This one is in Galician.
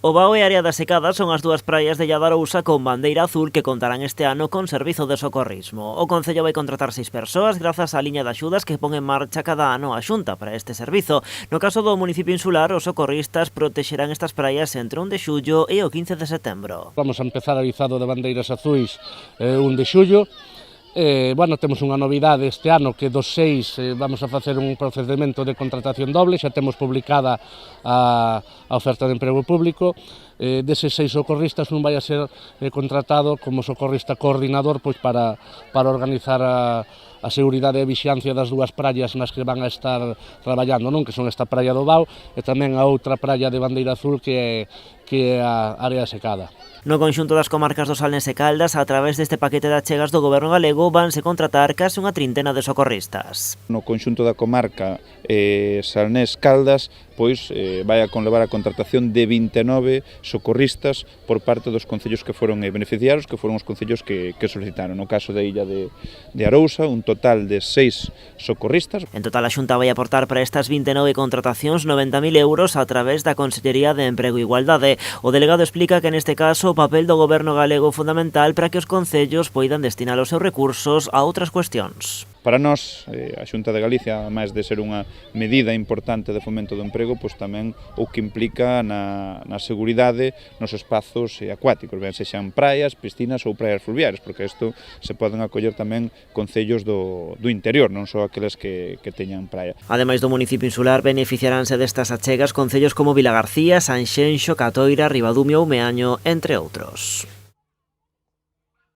O Bao e Área da Secada son as dúas praias de Illa de Arousa con bandeira azul que contarán este ano con servizo de socorrismo. O Concello vai contratar 6 persoas grazas á liña de axudas que pon en marcha cada ano a Xunta para este servizo. No caso do municipio insular, os socorristas protexerán estas praias entre 1 de xullo e o 15 de setembro. Vamos a empezar a izado de bandeiras azuis 1 de xullo. Temos unha novidade este ano que dos 6 vamos a facer un procedimento de contratación doble, xa temos publicada a oferta de emprego público. Deses 6 socorristas non vai a ser contratado como socorrista coordinador pois para organizar a seguridade e a vixiancia das dúas praias nas que van a estar traballando, non? Que son esta praia do Bao e tamén a outra praia de bandeira azul que é a Área Secada. No conxunto das comarcas do Salnés e Caldas, a través deste paquete de achegas do Goberno galego, vanse contratar case unha trintena de socorristas. No conxunto da comarca Salnés Caldas, pois vai a conlevar a contratación de 29 socorristas por parte dos concellos que foron beneficiarios, que foron os concellos que solicitaron. No caso da Illa de Arousa, un total de 6 socorristas. En total, a Xunta vai aportar para estas 29 contratacións 90.000 euros a través da Consellería de Emprego e Igualdade. O delegado explica que neste caso o papel do Goberno galego é fundamental para que os concellos poidan destinar os seus recursos a outras cuestións. Para nós, a Xunta de Galicia, máis de ser unha medida importante de fomento do emprego, pois tamén o que implica na seguridade nos espazos acuáticos, ben sexan praias, piscinas ou praias fluviares, porque isto se poden acoller tamén concellos do interior, non só aqueles que teñan praia. Ademais do municipio insular, beneficiaránse destas achegas concellos como Vilagarcía, Sanxenxo, Catoira, Ribadumia ou Meaño, entre outros.